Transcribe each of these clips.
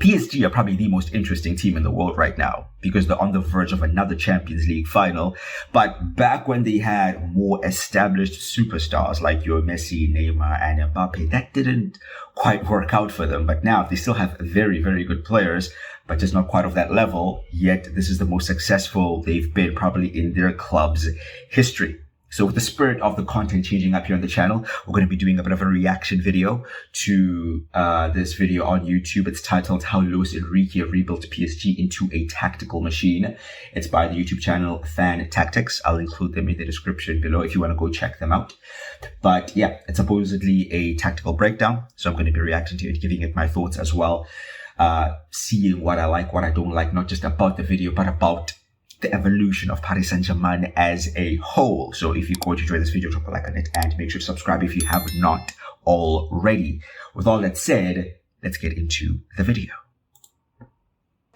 PSG are probably the most interesting team in the world right now because they're on the verge of another Champions League final. But back when they had more established superstars like your Messi, Neymar, and Mbappé, that didn't quite work out for them. But now they still have very, very good players, but just not quite of that level. Yet this is the most successful they've been probably in their club's history. So with the spirit of the content changing up here on the channel, we're going to be doing a bit of a reaction video to this video on YouTube. It's titled How Luis Enrique Rebuilt PSG into a Tactical Machine. It's by the YouTube channel Fan Tactics. I'll include them in the description below if you want to go check them out. But yeah, it's supposedly a tactical breakdown. So I'm going to be reacting to it, giving it my thoughts as well. Seeing what I like, what I don't like, not just about the video, but about the evolution of Paris Saint-Germain as a whole. So if you're going to enjoy this video, drop a like on it and make sure to subscribe if you have not already. With all that said, let's get into the video.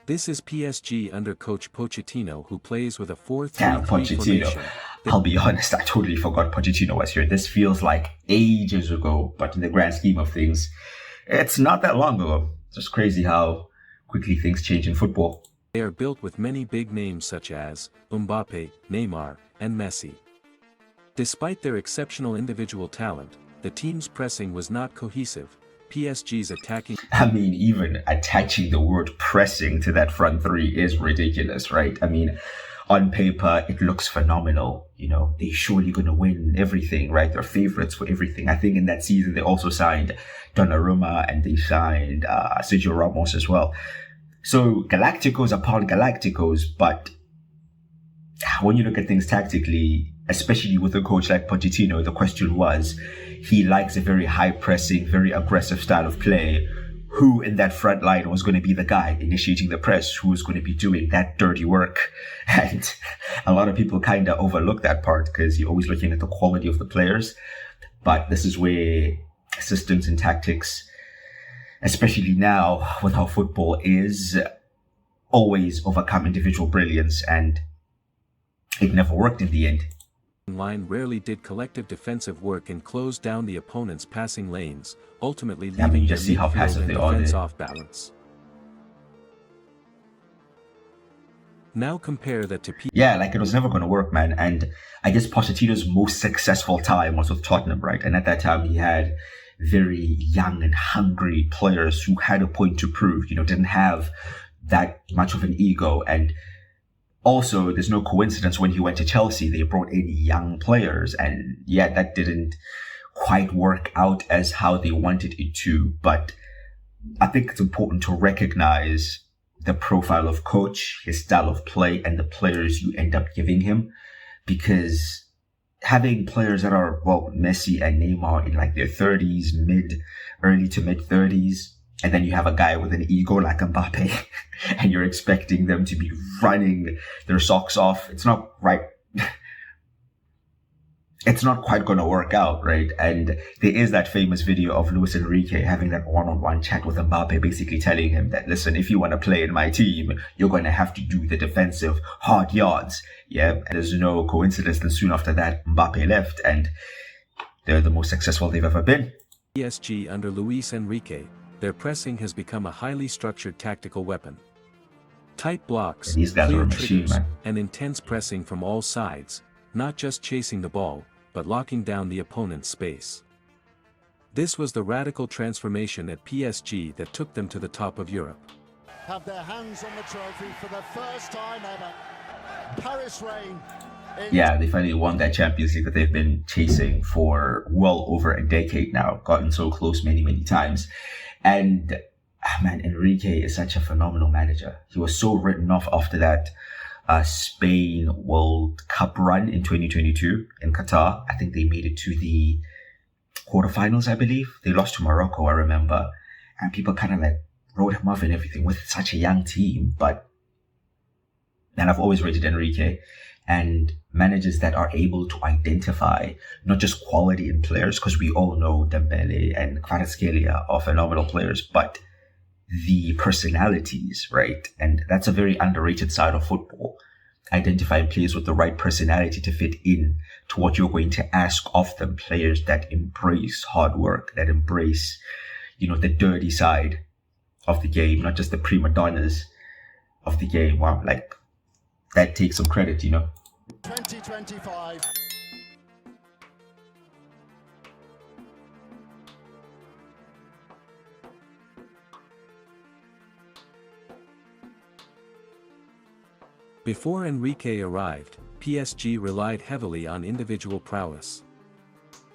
This is PSG under coach Pochettino, who plays with a 4-3-3 Pochettino. I'll be honest, I totally forgot Pochettino was here. This feels like ages ago, but in the grand scheme of things, it's not that long ago. It's just crazy how quickly things change in football. They are built with many big names such as Mbappé, Neymar, and Messi. Despite their exceptional individual talent, the team's pressing was not cohesive. PSG's attacking... I mean, even attaching the word pressing to that front three is ridiculous, right? I mean, on paper, it looks phenomenal. You know, they're surely going to win everything, right? They're favorites for everything. I think in that season, they also signed Donnarumma and they signed Sergio Ramos as well. So Galacticos upon Galacticos, but when you look at things tactically, especially with a coach like Pochettino, the question was, he likes a very high pressing, very aggressive style of play. Who in that front line was going to be the guy initiating the press? Who was going to be doing that dirty work? And a lot of people kind of overlook that part because you're always looking at the quality of the players. But this is where systems and tactics, especially now with how football is, always overcome individual brilliance, and it never worked in the end. Line rarely did collective defensive work and closed down the opponent's passing lanes, ultimately leaving just see how passive they are defense off balance. Now compare that to Yeah, like it was never going to work, man. And I guess Pochettino's most successful time was with Tottenham, right? And at that time he had very young and hungry players who had a point to prove, you know, didn't have that much of an ego. And also, there's no coincidence when he went to Chelsea, they brought in young players. And yeah, that didn't quite work out as how they wanted it to. But I think it's important to recognize the profile of coach, his style of play, and the players you end up giving him. Because having players that are, well, Messi and Neymar in like their 30s, early to mid 30s, and then you have a guy with an ego like Mbappé, and you're expecting them to be running their socks off. It's not right. It's not quite going to work out, right? And there is that famous video of Luis Enrique having that one-on-one chat with Mbappé, basically telling him that, listen, if you want to play in my team, you're going to have to do the defensive hard yards. Yeah, and there's no coincidence that soon after that, Mbappé left, and they're the most successful they've ever been. PSG under Luis Enrique, their pressing has become a highly structured tactical weapon. Tight blocks, clear triggers, and intense pressing from all sides, not just chasing the ball, but locking down the opponent's space. This was the radical transformation at PSG that took them to the top of Europe. Have their hands on the trophy for the first time ever. Paris reign. Yeah, they finally won that Champions League that they've been chasing for well over a decade now. Gotten so close many, many times. And man, Enrique is such a phenomenal manager. He was so written off after that Spain World Cup run in 2022 in Qatar. I think they made it to the quarterfinals, I believe. They lost to Morocco, I remember. And people kind of like wrote him off and everything with such a young team. But then I've always rated Enrique, and managers that are able to identify not just quality in players, because we all know Dembele and Kvaratskhelia are phenomenal players, but the personalities, right? And that's a very underrated side of football. Identifying players with the right personality to fit in to what you're going to ask of them. Players that embrace hard work, that embrace, you know, the dirty side of the game, not just the prima donnas of the game. Wow, like that takes some credit, 2025. Before Enrique arrived, PSG relied heavily on individual prowess.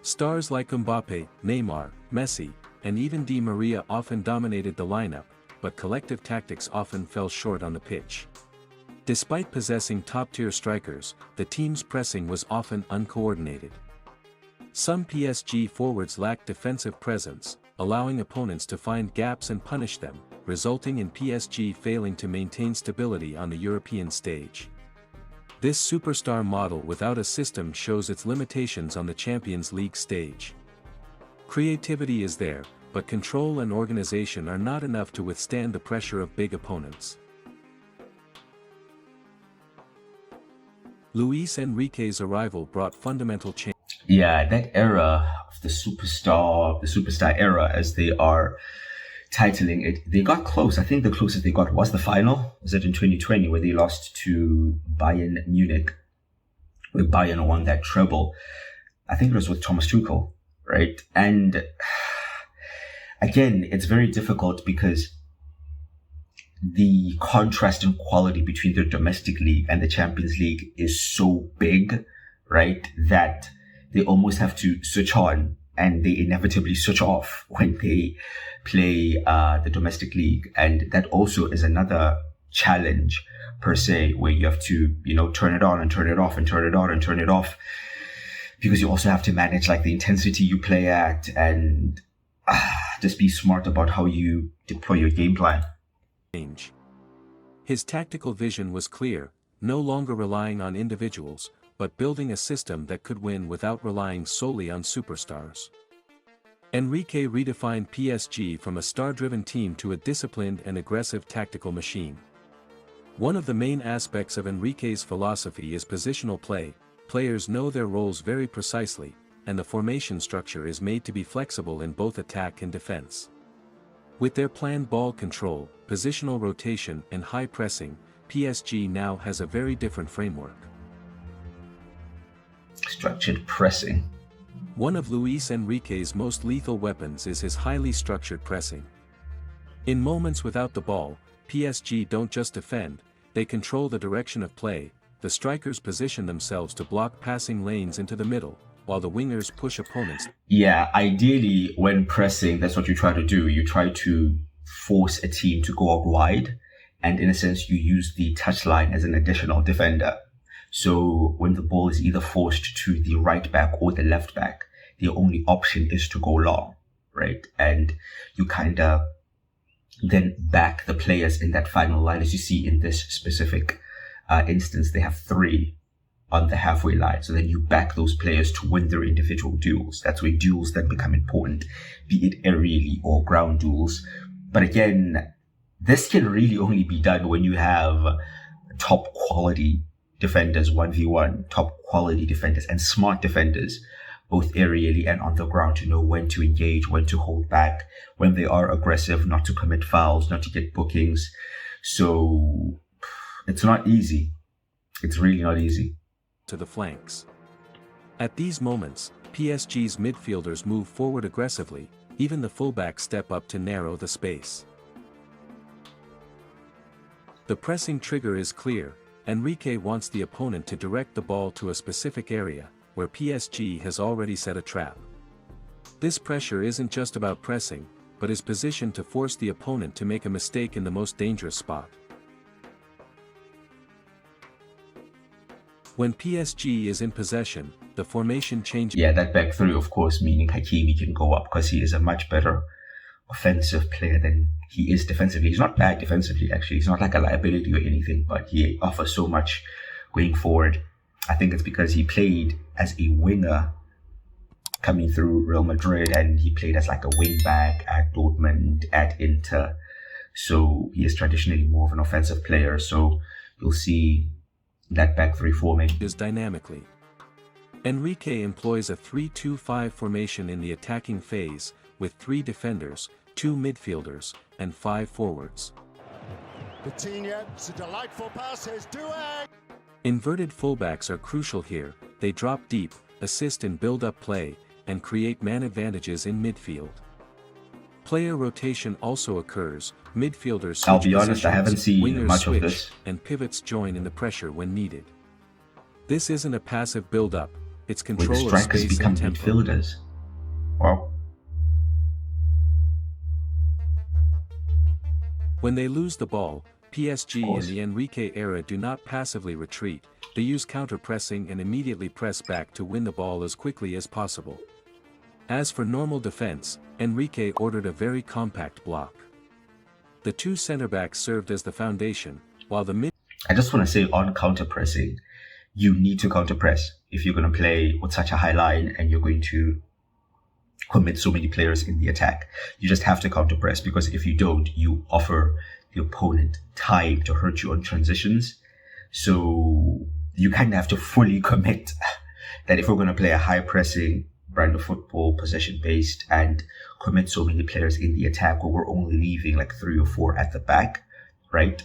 Stars like Mbappé, Neymar, Messi, and even Di Maria often dominated the lineup, but collective tactics often fell short on the pitch. Despite possessing top-tier strikers, the team's pressing was often uncoordinated. Some PSG forwards lacked defensive presence, allowing opponents to find gaps and punish them, resulting in PSG failing to maintain stability on the European stage. This superstar model without a system shows its limitations on the Champions League stage. Creativity is there, but control and organization are not enough to withstand the pressure of big opponents. Luis Enrique's arrival brought fundamental change. Yeah, that era of the superstar era, as they are titling it, they got close. I think the closest they got was the final. Was it in 2020 where they lost to Bayern Munich, where Bayern won that treble? I think it was with Thomas Tuchel, right? And again, it's very difficult because the contrast in quality between the domestic league and the Champions League is so big, right, that they almost have to switch on and they inevitably switch off when they play the domestic league. And that also is another challenge per se, where you have to, turn it on and turn it off and turn it on and turn it off, because you also have to manage like the intensity you play at and just be smart about how you deploy your game plan. His tactical vision was clear, no longer relying on individuals, but building a system that could win without relying solely on superstars. Enrique redefined PSG from a star-driven team to a disciplined and aggressive tactical machine. One of the main aspects of Enrique's philosophy is positional play. Players know their roles very precisely, and the formation structure is made to be flexible in both attack and defense. With their planned ball control, positional rotation and high pressing, PSG now has a very different framework. Structured pressing. One of Luis Enrique's most lethal weapons is his highly structured pressing. In moments without the ball, PSG don't just defend, they control the direction of play. The strikers position themselves to block passing lanes into the middle, while the wingers push opponents. Yeah, ideally when pressing, that's what you try to do. You try to force a team to go out wide, and in a sense you use the touchline as an additional defender. So when the ball is either forced to the right back or the left back, the only option is to go long, right? And you kind of then back the players in that final line. As you see in this specific instance, they have 3 on the halfway line. So then you back those players to win their individual duels. That's where duels then become important, be it aerially or ground duels. But again, this can really only be done when you have top quality defenders 1v1, top quality defenders and smart defenders, both aerially and on the ground, to know when to engage, when to hold back, when they are aggressive, not to commit fouls, not to get bookings. So it's not easy. It's really not easy. To the flanks. At these moments, PSG's midfielders move forward aggressively, even the fullbacks step up to narrow the space. The pressing trigger is clear. Enrique wants the opponent to direct the ball to a specific area, where PSG has already set a trap. This pressure isn't just about pressing, but is positioned to force the opponent to make a mistake in the most dangerous spot. When PSG is in possession, the formation changes. Yeah, that back 3, of course, meaning Hakimi can go up because he is a much better offensive player than he is defensively. He's not bad defensively, actually. He's not like a liability or anything, but he offers so much going forward. I think it's because he played as a winger coming through Real Madrid, and he played as like a wing back at Dortmund, at Inter. So he is traditionally more of an offensive player. So you'll see that back 3 formation is dynamically. Enrique employs a 3-2-5 formation in the attacking phase, with 3 defenders, 2 midfielders, and 5 forwards. Coutinho, it's a delightful pass, here's Doué! Inverted fullbacks are crucial here. They drop deep, assist in build-up play, and create man advantages in midfield. Player rotation also occurs. Midfielders switch I'll be honest, I haven't seen wingers much switch, of this. and pivots join in the pressure when needed. This isn't a passive build-up, it's control of strikers space become and tempo. midfielders. Wow. When they lose the ball, PSG in the Enrique era do not passively retreat, they use counter-pressing and immediately press back to win the ball as quickly as possible. As for normal defense, Enrique ordered a very compact block. The 2 centre-backs served as the foundation, while the I just want to say on counter-pressing, you need to counter-press if you're going to play with such a high line and you're going to commit so many players in the attack. You just have to counter-press, because if you don't, you offer the opponent time to hurt you on transitions. So you kind of have to fully commit that if we're going to play a high-pressing brand of football, possession-based, and commit so many players in the attack where we're only leaving like 3 or 4 at the back, right?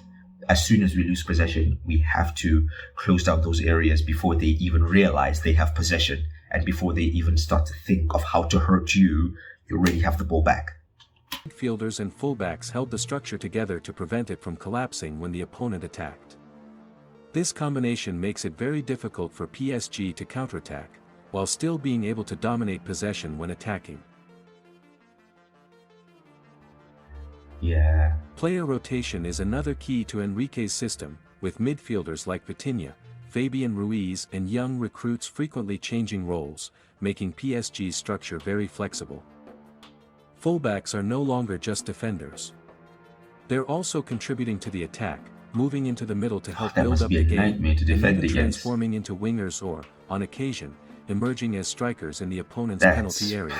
As soon as we lose possession, we have to close down those areas before they even realize they have possession. And before they even start to think of how to hurt you, you already have the ball back. Midfielders and fullbacks held the structure together to prevent it from collapsing when the opponent attacked. This combination makes it very difficult for PSG to counterattack, while still being able to dominate possession when attacking. Yeah. Player rotation is another key to Enrique's system, with midfielders like Vitinha, Fabian Ruiz and young recruits frequently changing roles, making PSG's structure very flexible. Fullbacks are no longer just defenders. They're also contributing to the attack, moving into the middle to help build up the game, and even transforming into wingers or, on occasion, emerging as strikers in the opponent's penalty area.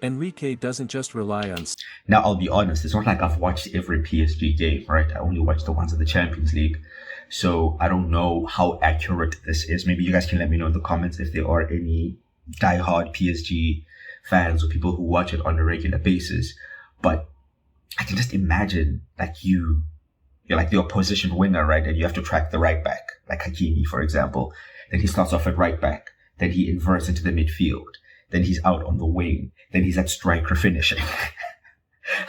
Enrique doesn't just rely on... Now, I'll be honest, it's not like I've watched every PSG game, right? I only watched the ones in the Champions League. So I don't know how accurate this is. Maybe you guys can let me know in the comments if there are any diehard PSG fans or people who watch it on a regular basis. But I can just imagine like you're like the opposition winger, right? And you have to track the right back, like Hakimi, for example. Then he starts off at right back. Then he inverts into the midfield. Then he's out on the wing. Then he's at striker finishing.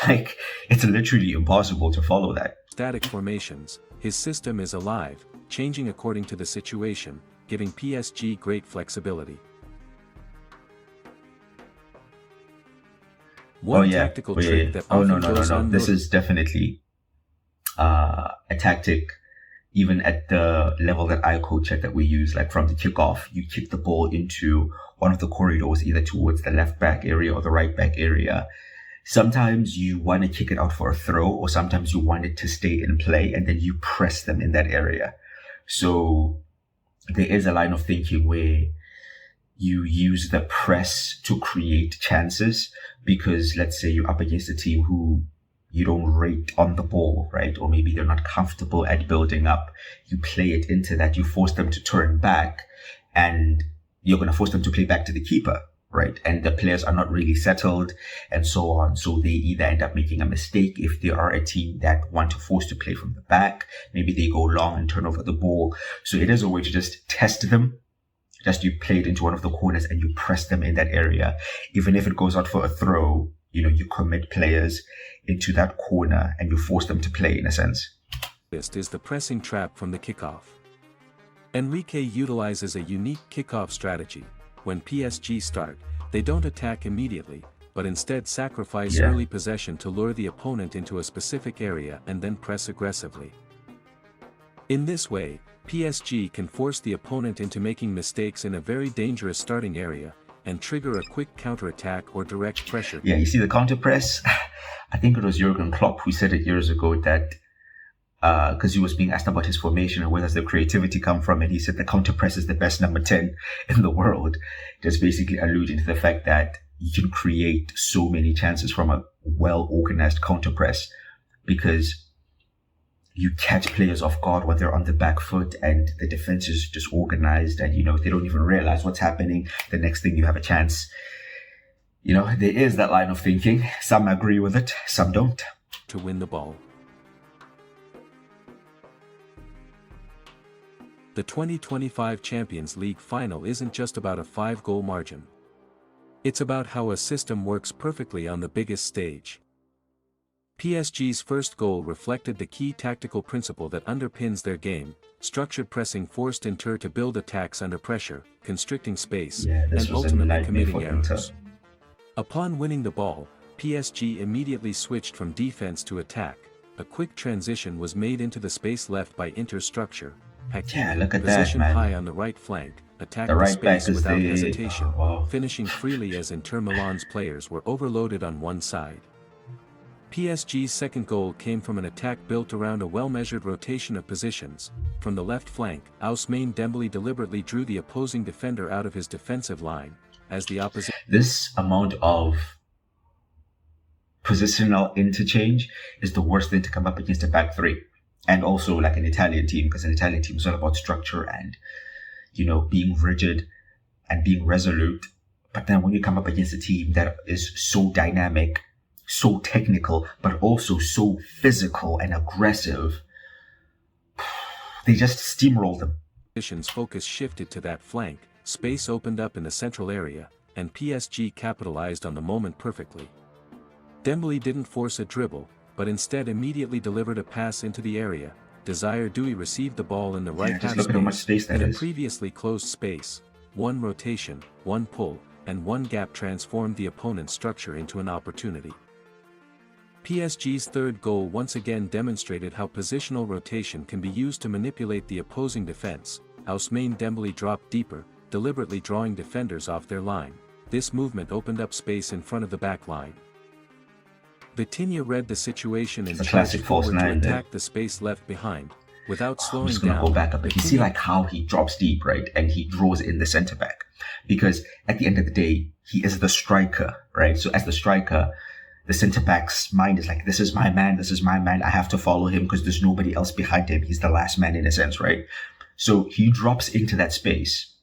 Like, it's literally impossible to follow that. Static formations, his system is alive, changing according to the situation, giving PSG great flexibility. One tactical trick that often goes unnoticed. This is definitely a tactic, even at the level that I coach at, that we use. Like from the kickoff, you kick the ball into one of the corridors, either towards the left back area or the right back area. Sometimes you want to kick it out for a throw, or sometimes you want it to stay in play, and then you press them in that area. So there is a line of thinking where you use the press to create chances, because let's say you're up against a team who you don't rate on the ball, right? Or maybe they're not comfortable at building up. You play it into that. You force them to turn back, and you're going to force them to play back to the keeper, right? And the players are not really settled and so on. So they either end up making a mistake if they are a team that want to force to play from the back. Maybe they go long and turn over the ball. So it is a way to just test them. Just you play it into one of the corners and you press them in that area. Even if it goes out for a throw, you commit players into that corner and you force them to play in a sense. This is the pressing trap from the kickoff. Enrique utilizes a unique kickoff strategy. When PSG start, they don't attack immediately, but instead sacrifice early possession to lure the opponent into a specific area and then press aggressively. In this way, PSG can force the opponent into making mistakes in a very dangerous starting area, and trigger a quick counterattack or direct pressure. Yeah, you see the counter press? I think it was Jurgen Klopp who said it years ago that because he was being asked about his formation and where does the creativity come from, and he said the counter press is the best number 10 in the world, just basically alluding to the fact that you can create so many chances from a well-organized counter press, because you catch players off guard when they're on the back foot and the defense is disorganized, and they don't even realize what's happening. The next thing you have a chance There is that line of thinking. Some agree with it, some don't. To win the ball. The 2025 Champions League final isn't just about a 5-goal margin. It's about how a system works perfectly on the biggest stage. PSG's first goal reflected the key tactical principle that underpins their game: structured pressing forced Inter to build attacks under pressure, constricting space, and ultimately committing errors. Upon winning the ball, PSG immediately switched from defense to attack. A quick transition was made into the space left by Inter's structure. Look at Positioned that, man. high on the right flank, attacked the space without hesitation, finishing freely as Inter Milan's players were overloaded on one side. PSG's second goal came from an attack built around a well-measured rotation of positions. From the left flank, Ousmane Dembélé deliberately drew the opposing defender out of his defensive line, as the opposition... This amount of positional interchange is the worst thing to come up against a back three. And also like an Italian team, because an Italian team is all about structure and, being rigid and being resolute. But then when you come up against a team that is so dynamic, so technical, but also so physical and aggressive, they just steamroll them. Position's focus shifted to that flank, space opened up in the central area, and PSG capitalized on the moment perfectly. Dembélé didn't force a dribble, but instead immediately delivered a pass into the area. Desire Doué received the ball in the right half space, in a previously closed space. One rotation, one pull, and one gap transformed the opponent's structure into an opportunity. PSG's third goal once again demonstrated how positional rotation can be used to manipulate the opposing defense. Ousmane Dembélé dropped deeper, deliberately drawing defenders off their line. This movement opened up space in front of the back line. Vitinha read the situation and charged forward to attack the space left behind. Without slowing down... I'm just going to go back up. You see how he drops deep, right? And he draws in the centre back. Because at the end of the day, he is the striker, right? So as the striker, the centre back's mind is like, this is my man, I have to follow him because there's nobody else behind him. He's the last man in a sense, right? So he drops into that space.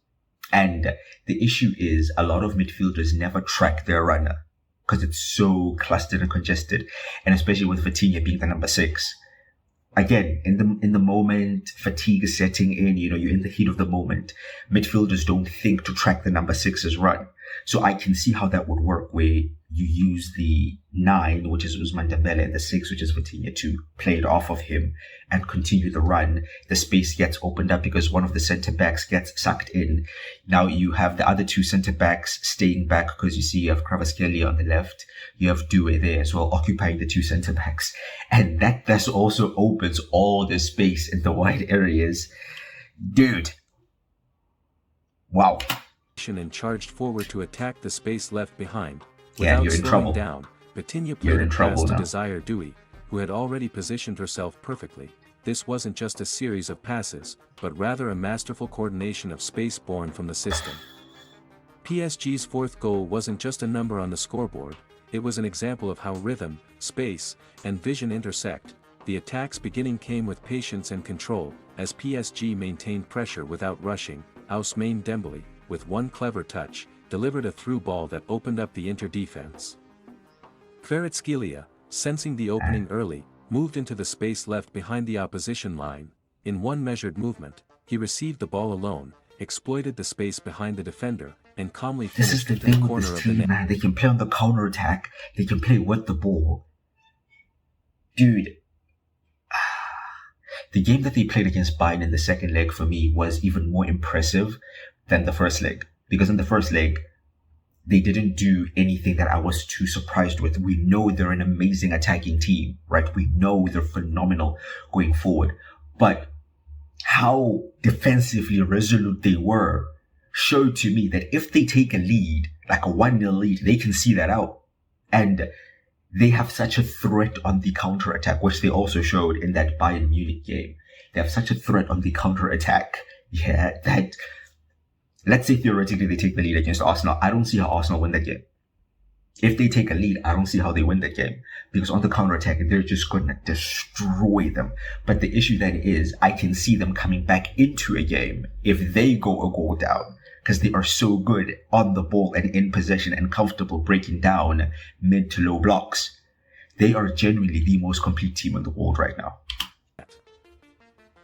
And the issue is a lot of midfielders never track their runner because it's so clustered and congested. And especially with Vitinha being the number 6. Again, in the moment, fatigue is setting in, you're in the heat of the moment. Midfielders don't think to track the number 6's run. So I can see how that would work where you use the 9, which is Ousmane Dembélé, and the 6, which is Vitinha, to play it off of him and continue the run. The space gets opened up because one of the centre-backs gets sucked in. Now you have the other 2 centre-backs staying back because you see you have Kvaratskhelia on the left. You have Doué there as well, occupying the 2 centre-backs. And that thus also opens all the space in the wide areas. Dude. Wow. And charged forward to attack the space left behind. Without you're in trouble. Down, Vitinha played a pass to Desire Doué, who had already positioned herself perfectly. This wasn't just a series of passes, but rather a masterful coordination of space born from the system. PSG's fourth goal wasn't just a number on the scoreboard, it was an example of how rhythm, space, and vision intersect. The attack's beginning came with patience and control, as PSG maintained pressure without rushing. Ousmane Dembélé, with one clever touch, delivered a through ball that opened up the Inter defense. Kvaratskhelia, sensing the opening early, moved into the space left behind the opposition line. In one measured movement, he received the ball alone, exploited the space behind the defender, and calmly finished into the corner of the net. Man, they can play on the counter attack, they can play with the ball. Dude, the game that they played against Bayern in the second leg for me was even more impressive than the first leg. Because in the first leg, they didn't do anything that I was too surprised with. We know they're an amazing attacking team, right? We know they're phenomenal going forward. But how defensively resolute they were showed to me that if they take a lead, like a 1-0 lead, they can see that out. And they have such a threat on the counter-attack, which they also showed in that Bayern Munich game. They have such a threat on the counter-attack. Yeah, that... Let's say theoretically they take the lead against Arsenal. I don't see how Arsenal win that game. If they take a lead, I don't see how they win that game. Because on the counter-attack, they're just going to destroy them. But the issue then is, I can see them coming back into a game if they go a goal down. because they are so good on the ball and in possession and comfortable breaking down mid to low blocks. They are genuinely the most complete team in the world right now.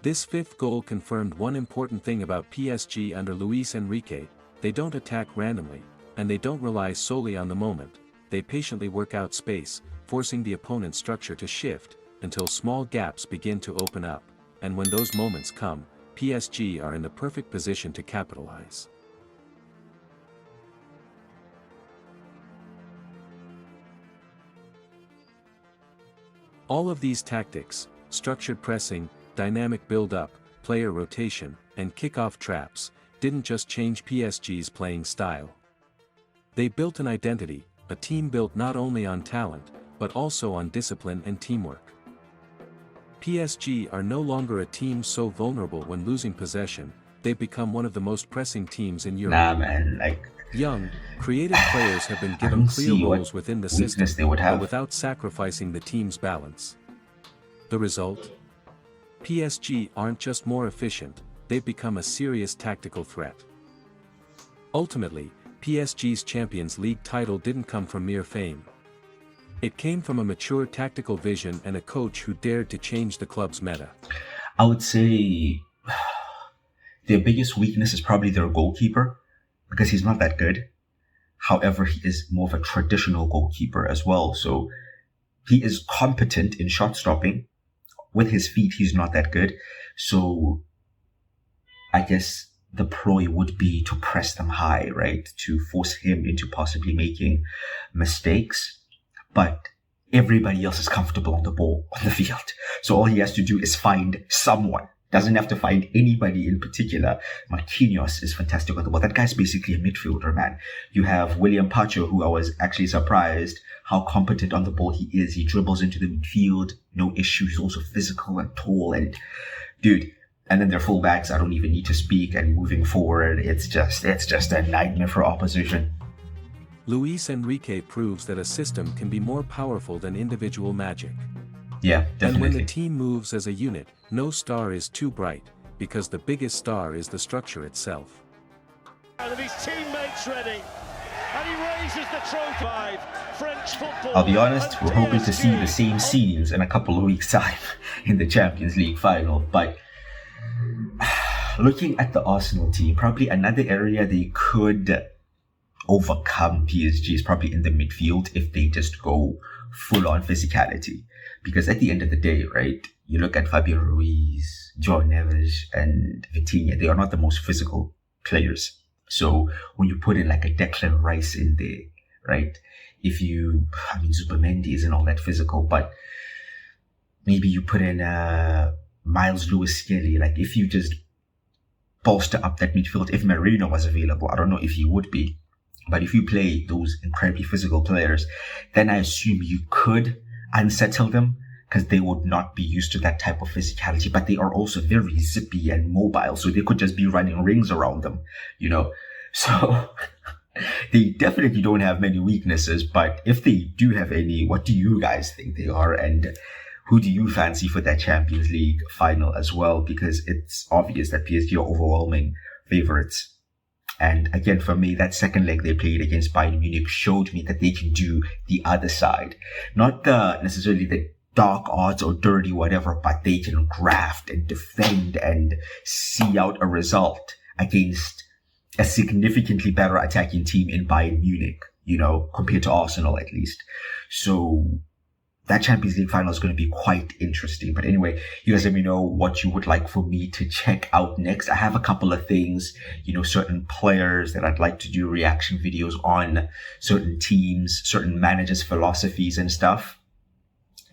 This fifth goal confirmed one important thing about PSG under Luis Enrique: they don't attack randomly, and they don't rely solely on the moment. They patiently work out space, forcing the opponent's structure to shift, until small gaps begin to open up, and when those moments come, PSG are in the perfect position to capitalize. All of these tactics, structured pressing, dynamic build-up, player rotation, and kickoff traps, didn't just change PSG's playing style. They built an identity, a team built not only on talent, but also on discipline and teamwork. PSG are no longer a team so vulnerable when losing possession. They've become one of the most pressing teams in Europe. Nah, man, young, creative players have been given clear roles within the system, but without sacrificing the team's balance. The result? PSG aren't just more efficient, they've become a serious tactical threat. Ultimately, PSG's Champions League title didn't come from mere fame. It came from a mature tactical vision and a coach who dared to change the club's meta. I would say their biggest weakness is probably their goalkeeper, because he's not that good. However, he is more of a traditional goalkeeper as well. So he is competent in shot stopping. With his feet, he's not that good. So I guess the ploy would be to press them high, right? To force him into possibly making mistakes. But everybody else is comfortable on the ball, on the field. So all he has to do is find someone. Doesn't have to find anybody in particular. Marquinhos is fantastic on the ball. That guy's basically a midfielder, man. You have William Pacho, who I was actually surprised how competent on the ball he is. He dribbles into the midfield, no issue. He's also physical and tall, and dude. And then their fullbacks, I don't even need to speak. And moving forward, it's just a nightmare for opposition. Luis Enrique proves that a system can be more powerful than individual magic. Yeah, definitely. And when the team moves as a unit, no star is too bright, because the biggest star is the structure itself. And his teammates ready, and he raises the trophy. French football. I'll be honest, we're hoping to see the same scenes in a couple of weeks' time in the Champions League final. But looking at the Arsenal team, probably another area they could overcome PSG is probably in the midfield if they just go full-on physicality. Because at the end of the day, right, you look at Fabian Ruiz, João Neves, and Vitinha, they are not the most physical players. So when you put in like a Declan Rice in there, right, Zubimendi isn't all that physical, but maybe you put in Miles Lewis-Skelly, like if you just bolster up that midfield, if Marino was available, I don't know if he would be, but if you play those incredibly physical players, then I assume you could unsettle them, because they would not be used to that type of physicality, but they are also very zippy and mobile, so they could just be running rings around them, so they definitely don't have many weaknesses. But if they do have any, what do you guys think they are, and who do you fancy for that Champions League final as well? Because it's obvious that PSG are overwhelming favorites. And again, for me, that second leg they played against Bayern Munich showed me that they can do the other side. Not necessarily the dark arts or dirty whatever, but they can graft and defend and see out a result against a significantly better attacking team in Bayern Munich, compared to Arsenal at least. So that Champions League final is going to be quite interesting. But anyway, you guys let me know what you would like for me to check out next. I have a couple of things, certain players that I'd like to do reaction videos on, certain teams, certain managers' philosophies and stuff,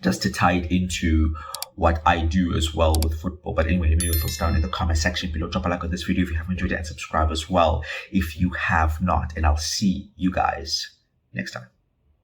just to tie it into what I do as well with football. But anyway, let me know your thoughts down in the comment section below. Drop a like on this video if you have enjoyed it, and subscribe as well if you have not. And I'll see you guys next time.